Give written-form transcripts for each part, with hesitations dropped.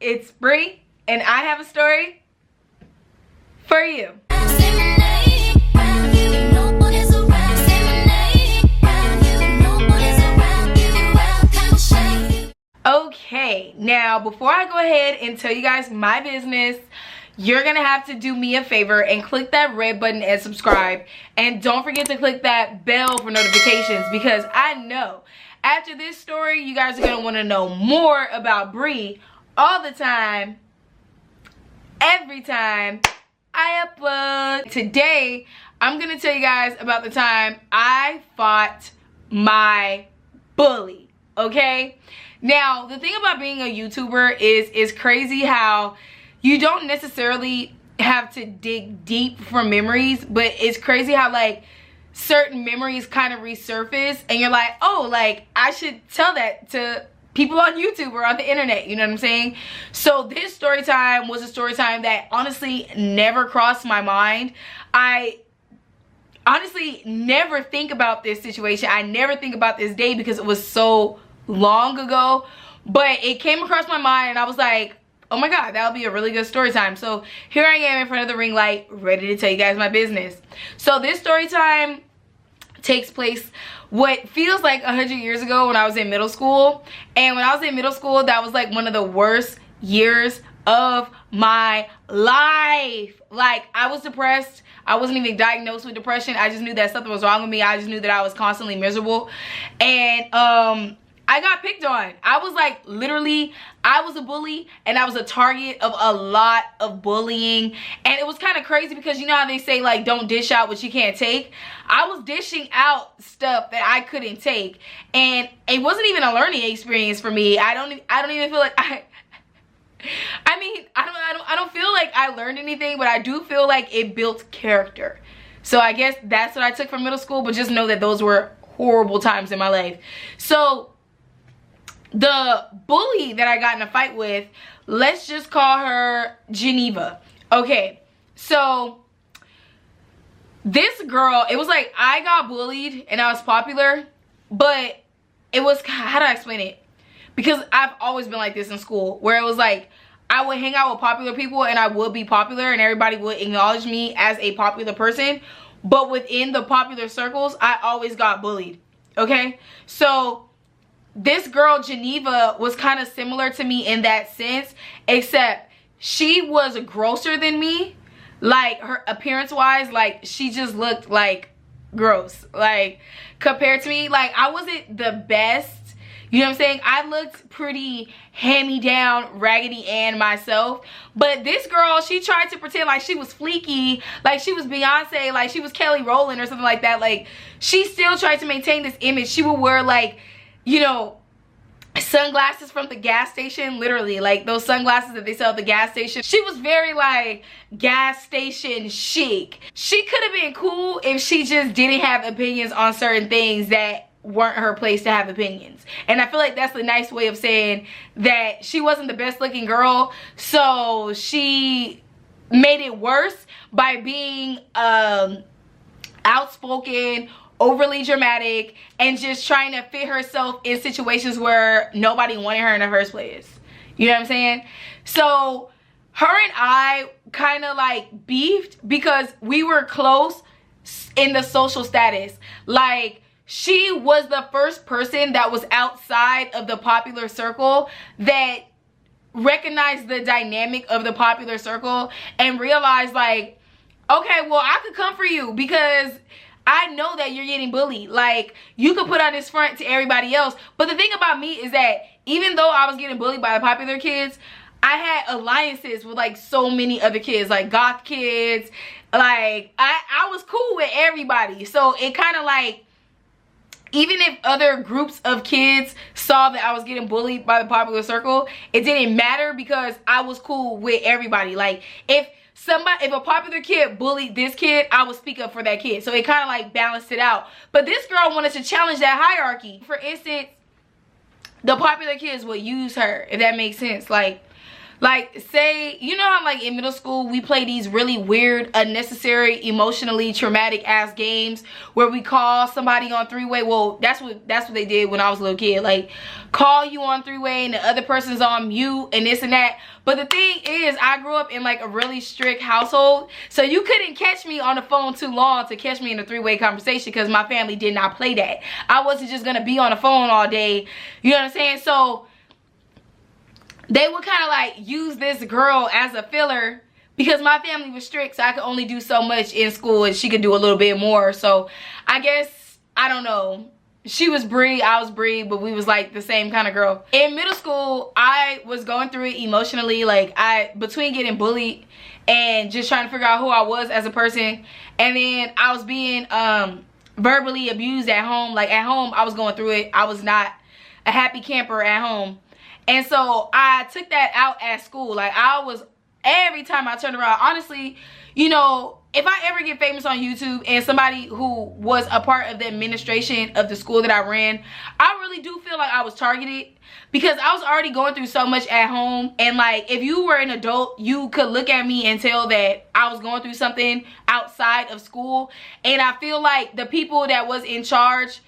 it's Bree, and I have a story for you. Okay, now before I go ahead and tell you guys my business, you're gonna have to do me a favor and click that red button and subscribe, and don't forget to click that bell for notifications, because I know after this story you guys are gonna want to know more about Bree all the time, every time I upload. Today I'm gonna tell you guys about the time I fought my bully. Okay, now the thing about being a YouTuber is it's crazy how you don't necessarily have to dig deep for memories, but it's crazy how like certain memories kind of resurface and you're like, oh, like I should tell that to people on YouTube or on the internet, you know what I'm saying? So this story time was a story time that honestly never crossed my mind. I honestly never think about this situation. I never think about this day because it was so long ago, but it came across my mind and I was like, oh my god, that'll be a really good story time. So here I am in front of the ring light, ready to tell you guys my business. So this story time takes place what feels like 100 years ago when I was in middle school. And when I was in middle school, that was like one of the worst years of my life. Like, I was depressed. I wasn't even diagnosed with depression. I just knew that something was wrong with me. I just knew that I was constantly miserable. And I got picked on. I was like, literally, I was a bully and I was a target of a lot of bullying. And it was kind of crazy because you know how they say like, don't dish out what you can't take? I was dishing out stuff that I couldn't take. And it wasn't even a learning experience for me. I don't even feel like I don't feel like I learned anything, but I do feel like it built character. So I guess that's what I took from middle school, but just know that those were horrible times in my life. So the bully that I got in a fight with, let's just call her Geneva. Okay, so this girl, it was like I got bullied and I was popular, but it was, how do I explain it? Because I've always been like this in school, where it was like I would hang out with popular people and I would be popular and everybody would acknowledge me as a popular person, but within the popular circles, I always got bullied. Okay, so this girl Geneva was kind of similar to me in that sense, except she was grosser than me. Like, her appearance wise, like she just looked like gross, like compared to me. Like, I wasn't the best, you know what I'm saying? I looked pretty hand-me-down, Raggedy Ann myself, but this girl, she tried to pretend like she was fleeky, like she was Beyonce, like she was Kelly Rowland or something like that. Like, she still tried to maintain this image. She would wear like, you know, sunglasses from the gas station, literally like those sunglasses that they sell at the gas station. She was very like gas station chic. She could have been cool if she just didn't have opinions on certain things that weren't her place to have opinions. And I feel like that's a nice way of saying that she wasn't the best looking girl, so she made it worse by being outspoken, overly dramatic, and just trying to fit herself in situations where nobody wanted her in the first place. You know what I'm saying? So her and I kind of like beefed because we were close in the social status. Like, she was the first person that was outside of the popular circle that recognized the dynamic of the popular circle and realized like, okay, well, I could come for you because I know that you're getting bullied. Like, you could put on this front to everybody else. But the thing about me is that even though I was getting bullied by the popular kids, I had alliances with like so many other kids, like goth kids. Like, I was cool with everybody. So it kind of like, even if other groups of kids saw that I was getting bullied by the popular circle, it didn't matter because I was cool with everybody. Like, if a popular kid bullied this kid, I would speak up for that kid. So it kind of like balanced it out. But this girl wanted to challenge that hierarchy. For instance, the popular kids would use her, if that makes sense. Like, Like, say, you know how like in middle school we play these really weird, unnecessary, emotionally traumatic ass games where we call somebody on three-way. Well, that's what they did when I was a little kid. Like, call you on three-way and the other person's on mute and this and that. But the thing is, I grew up in like a really strict household, so you couldn't catch me on the phone too long to catch me in a three-way conversation because my family did not play that. I wasn't just gonna be on the phone all day, you know what I'm saying? So they would kind of like use this girl as a filler because my family was strict, so I could only do so much in school and she could do a little bit more. So I guess, I don't know, she was Bree, I was Bree, but we was like the same kind of girl. In middle school, I was going through it emotionally, like between getting bullied and just trying to figure out who I was as a person. And then I was being verbally abused at home. Like at home, I was going through it. I was not a happy camper at home. And so I took that out at school. Like I was, every time I turned around, honestly, you know, if I ever get famous on YouTube and somebody who was a part of the administration of the school that I ran, I really do feel like I was targeted because I was already going through so much at home. And like, if you were an adult, you could look at me and tell that I was going through something outside of school. And I feel like the people that was in charge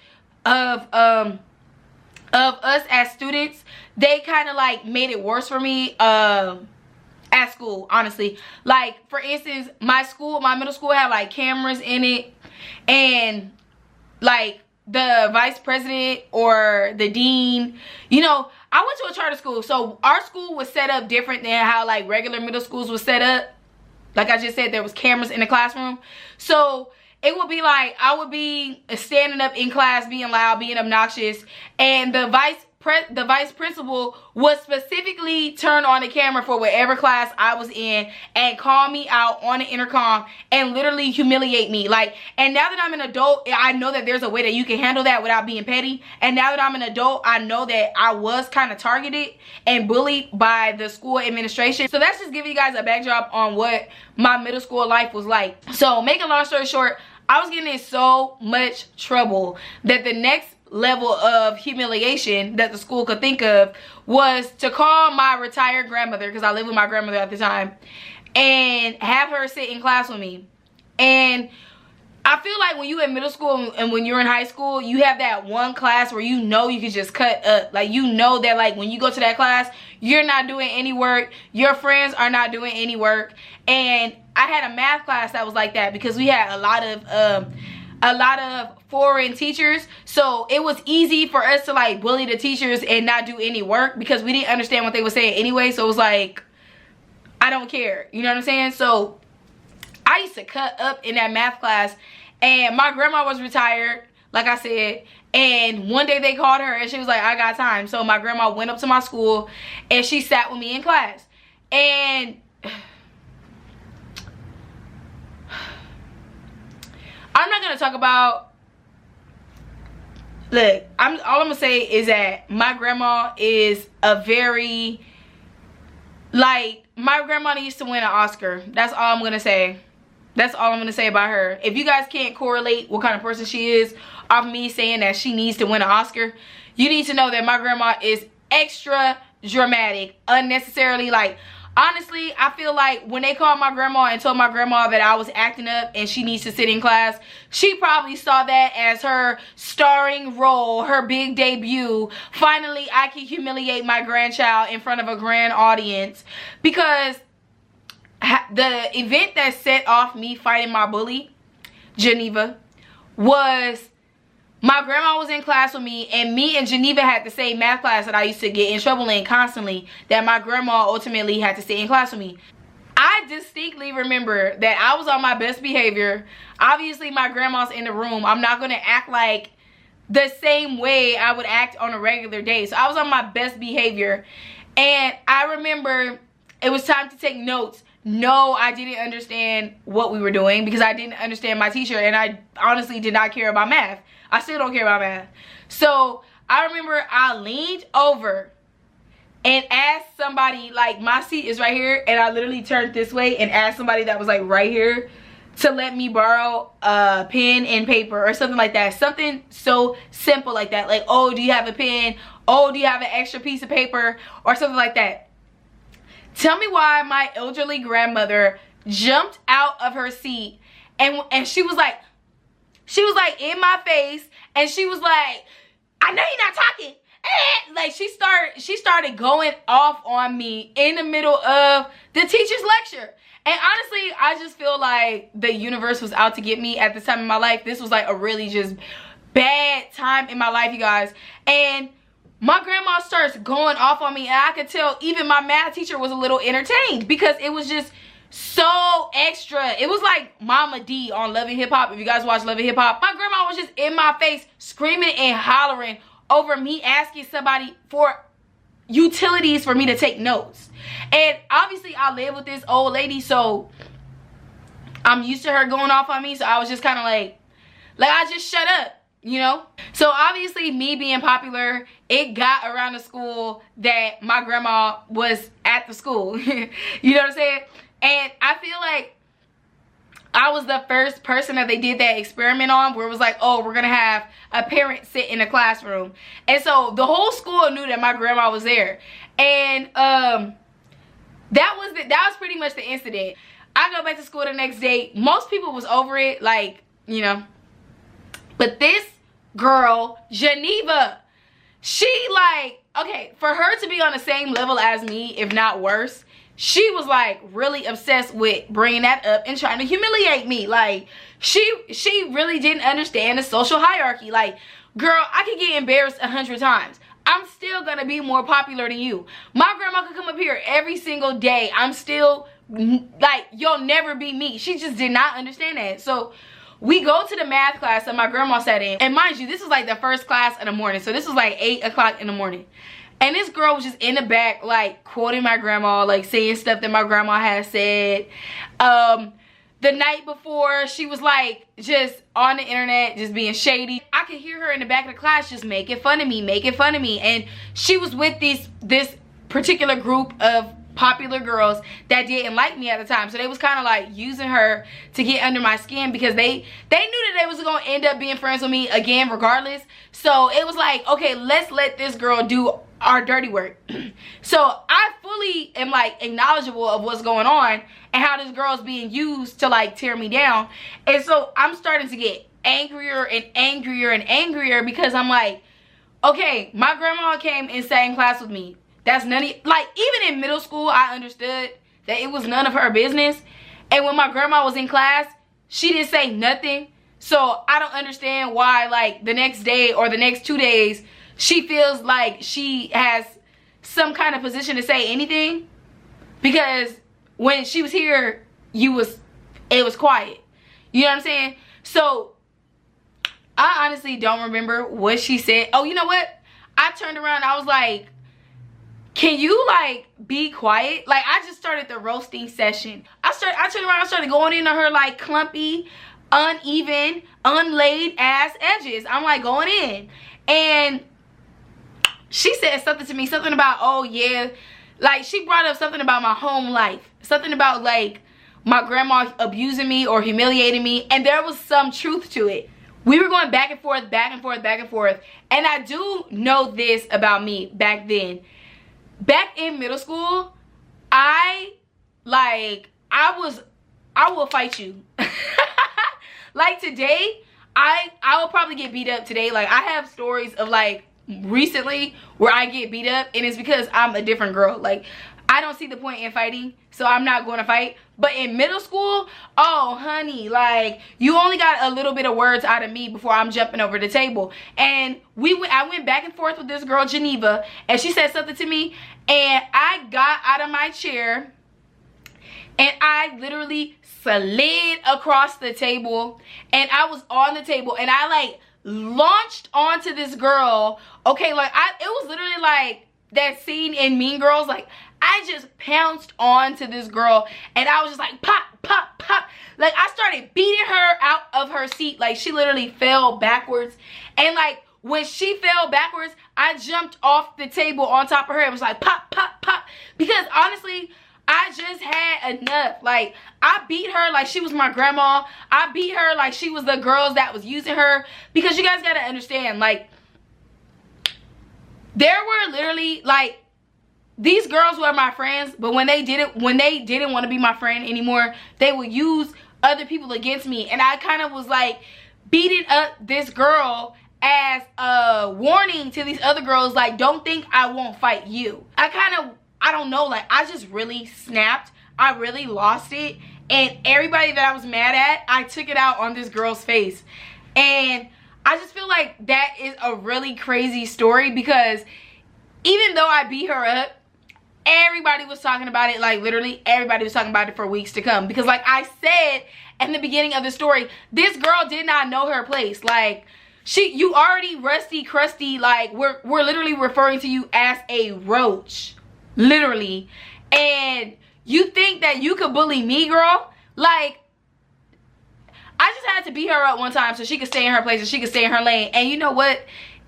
of us as students, they kind of like made it worse for me at school, honestly. Like, for instance, my middle school had like cameras in it, and like the vice president or the dean, you know, I went to a charter school, so our school was set up different than how like regular middle schools was set up. Like I just said, there was cameras in the classroom, so it would be like I would be standing up in class being loud, being obnoxious, and the vice principal would specifically turn on the camera for whatever class I was in and call me out on the intercom and literally humiliate me. Like, and now that I'm an adult, I know that there's a way that you can handle that without being petty. And now that I'm an adult, I know that I was kind of targeted and bullied by the school administration. So that's just giving you guys a backdrop on what my middle school life was like. So making a long story short, I was getting in so much trouble that the next level of humiliation that the school could think of was to call my retired grandmother, because I lived with my grandmother at the time, and have her sit in class with me. And I feel like when you in middle school and when you're in high school, you have that one class where you know you can just cut up. Like, you know that like when you go to that class, you're not doing any work, your friends are not doing any work. And I had a math class that was like that because we had a lot of foreign teachers, so it was easy for us to like bully the teachers and not do any work because we didn't understand what they were saying anyway. So it was like, I don't care, you know what I'm saying? So I used to cut up in that math class, and my grandma was retired, like I said, and one day they called her and she was like, I got time. So my grandma went up to my school and she sat with me in class. And I'm not gonna talk about, look, all I'm gonna say is that my grandma is a very, like, my grandma needs to win an Oscar. That's all I'm gonna say. That's all I'm gonna say about her. If you guys can't correlate what kind of person she is off me saying that she needs to win an Oscar, you need to know that my grandma is extra dramatic, unnecessarily. Like, honestly, I feel like when they called my grandma and told my grandma that I was acting up and she needs to sit in class, she probably saw that as her starring role, her big debut. Finally, I can humiliate my grandchild in front of a grand audience. Because the event that set off me fighting my bully, Geneva, was my grandma was in class with me, and Geneva had the same math class that I used to get in trouble in constantly, that my grandma ultimately had to sit in class with me. I distinctly remember that I was on my best behavior. Obviously, my grandma's in the room. I'm not going to act like the same way I would act on a regular day. So I was on my best behavior, and I remember it was time to take notes. No, I didn't understand what we were doing because I didn't understand my teacher, and I honestly did not care about math. I still don't care about math. So I remember I leaned over and asked somebody, like, my seat is right here, and I literally turned this way and asked somebody that was like right here to let me borrow a pen and paper or something like that. Something so simple like that. Like, oh, do you have a pen? Oh, do you have an extra piece of paper? Or something like that. Tell me why my elderly grandmother jumped out of her seat and she was like in my face, and she was like, I know you're not talking. Like she started going off on me in the middle of the teacher's lecture. And honestly, I just feel like the universe was out to get me at this time in my life. This was like a really just bad time in my life, you guys. And my grandma starts going off on me, and I could tell even my math teacher was a little entertained because it was just so extra. It was like Mama D on Love and Hip Hop. If you guys watch Love and Hip Hop, my grandma was just in my face screaming and hollering over me asking somebody for utilities for me to take notes. And obviously I live with this old lady, so I'm used to her going off on me. So I was just kind of like I just shut up, you know. So obviously me being popular, it got around the school that my grandma was at the school. You know what I'm saying? And I feel like I was the first person that they did that experiment on, where it was like, oh, we're gonna have a parent sit in a classroom. And so the whole school knew that my grandma was there. And that was pretty much the incident. I go back to school the next day. Most people was over it, like, you know. But this girl, Geneva, she like, okay, for her to be on the same level as me, if not worse, she was like really obsessed with bringing that up and trying to humiliate me. Like she really didn't understand the social hierarchy. Like, girl, I could get embarrassed 100 times. I'm still gonna be more popular than you. My grandma could come up here every single day. I'm still like, you'll never be me. She just did not understand that. So we go to the math class that my grandma sat in. And mind you, this was like the first class in the morning. So this was like 8 o'clock in the morning. And this girl was just in the back, like, quoting my grandma, like, saying stuff that my grandma had said. The night before, she was, like, just on the internet, just being shady. I could hear her in the back of the class just making fun of me, making fun of me. And she was with this particular group of popular girls that didn't like me at the time. So they was kind of, like, using her to get under my skin because they knew that they was going to end up being friends with me again regardless. So it was like, okay, let's let this girl do our dirty work. So I fully am like acknowledgeable of what's going on and how this girl's being used to like tear me down. And so I'm starting to get angrier and angrier and angrier because I'm like, okay, my grandma came and sat in class with me. That's none of, like, even in middle school I understood that it was none of her business. And when my grandma was in class, she didn't say nothing. So I don't understand why like the next day or the next 2 days she feels like she has some kind of position to say anything, because when she was here, it was quiet. You know what I'm saying? So I honestly don't remember what she said. Oh, you know what? I turned around, I was like, can you like be quiet? Like, I just started the roasting session. I turned around, I started going into her like clumpy, uneven, unlaid ass edges. I'm like going in, and she said something to me, something about, oh yeah, like she brought up something about my home life, something about like my grandma abusing me or humiliating me, and there was some truth to it. We were going back and forth, back and forth, back and forth. And I do know this about me back then. Back in middle school, I will fight you. Like today, I will probably get beat up today. Like I have stories of like recently where I get beat up, and it's because I'm a different girl. Like I don't see the point in fighting, so I'm not going to fight. But in middle school, oh honey, like you only got a little bit of words out of me before I'm jumping over the table. And I went back and forth with this girl Geneva, and she said something to me, and I got out of my chair and I literally slid across the table, and I was on the table, and I like launched onto this girl. Okay, like it was literally like that scene in Mean Girls. Like I just pounced onto this girl, and I was just like pop, pop, pop. Like I started beating her out of her seat. Like she literally fell backwards, and like when she fell backwards, I jumped off the table on top of her. It was like pop, pop, pop, because honestly, I just had enough. Like I beat her like she was my grandma. I beat her like she was the girls that was using her, because you guys gotta understand, like there were literally like these girls were my friends, but when they didn't want to be my friend anymore, they would use other people against me. And I kind of was like beating up this girl as a warning to these other girls, like, don't think I won't fight you. I don't know, like, I just really snapped. I really lost it. And everybody that I was mad at, I took it out on this girl's face. And I just feel like that is a really crazy story, because even though I beat her up, everybody was talking about it. Like, literally everybody was talking about it for weeks to come, because like I said in the beginning of the story, this girl did not know her place. Like, you already rusty crusty. Like, we're literally referring to you as a roach, literally. And you think that you could bully me, girl? Like, I just had to beat her up one time so she could stay in her place and she could stay in her lane. And you know what?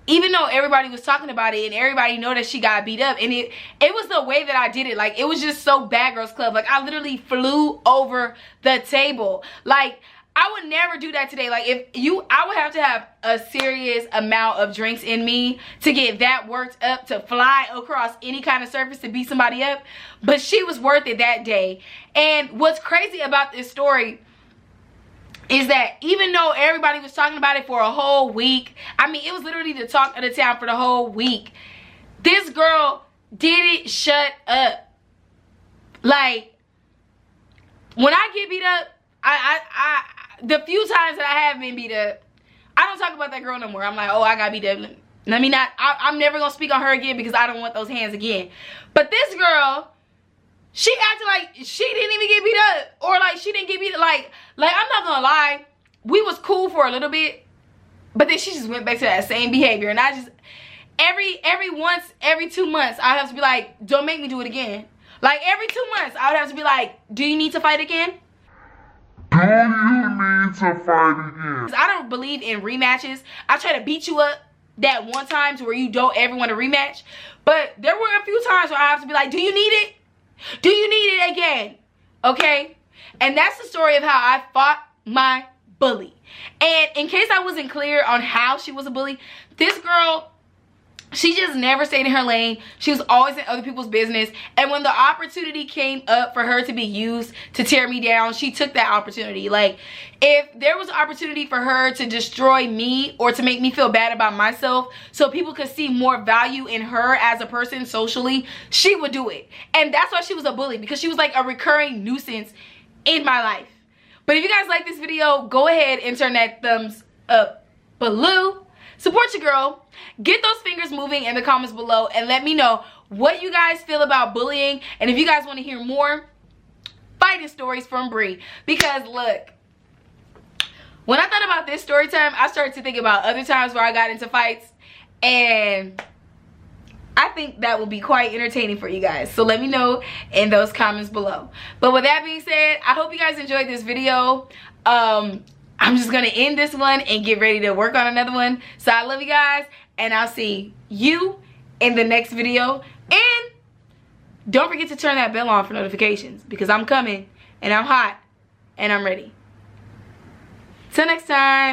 Even though everybody was talking about it and everybody know that she got beat up, and it was the way that I did it. Like, it was just so Bad Girls Club. Like, I literally flew over the table. Like, I would never do that today. Like, I would have to have a serious amount of drinks in me to get that worked up, to fly across any kind of surface to beat somebody up. But she was worth it that day. And what's crazy about this story is that even though everybody was talking about it for a whole week, I mean, it was literally the talk of the town for the whole week, this girl didn't shut up. Like, when I get beat up, the few times that I have been beat up, I don't talk about that girl no more. I'm like, oh, I got beat up. Let me not, I'm never gonna speak on her again, because I don't want those hands again. But this girl, she acted like she didn't even get beat up, or like she didn't get beat up. Like I'm not gonna lie, we was cool for a little bit, but then she just went back to that same behavior. And I just, every 2 months, I have to be like, don't make me do it again. Like, every 2 months, I would have to be like, do you need to fight again? Do you need to fight again? I don't believe in rematches. I try to beat you up that one time to where you don't ever want to rematch. But there were a few times where I have to be like, do you need it? Do you need it again? Okay? And that's the story of how I fought my bully. And in case I wasn't clear on how she was a bully, this girl, she just never stayed in her lane. She was always in other people's business. And when the opportunity came up for her to be used to tear me down, she took that opportunity. Like, if there was an opportunity for her to destroy me or to make me feel bad about myself so people could see more value in her as a person socially, she would do it. And that's why she was a bully, because she was like a recurring nuisance in my life. But if you guys like this video, go ahead and turn that thumbs up below. Support your girl. Get those fingers moving in the comments below and let me know what you guys feel about bullying, and if you guys want to hear more fighting stories from Bree. Because look, when I thought about this story time, I started to think about other times where I got into fights, and I think that will be quite entertaining for you guys. So let me know in those comments below. But with that being said, I hope you guys enjoyed this video. I'm just gonna end this one and get ready to work on another one. So I love you guys, and I'll see you in the next video. And don't forget to turn that bell on for notifications, because I'm coming and I'm hot and I'm ready. Till next time.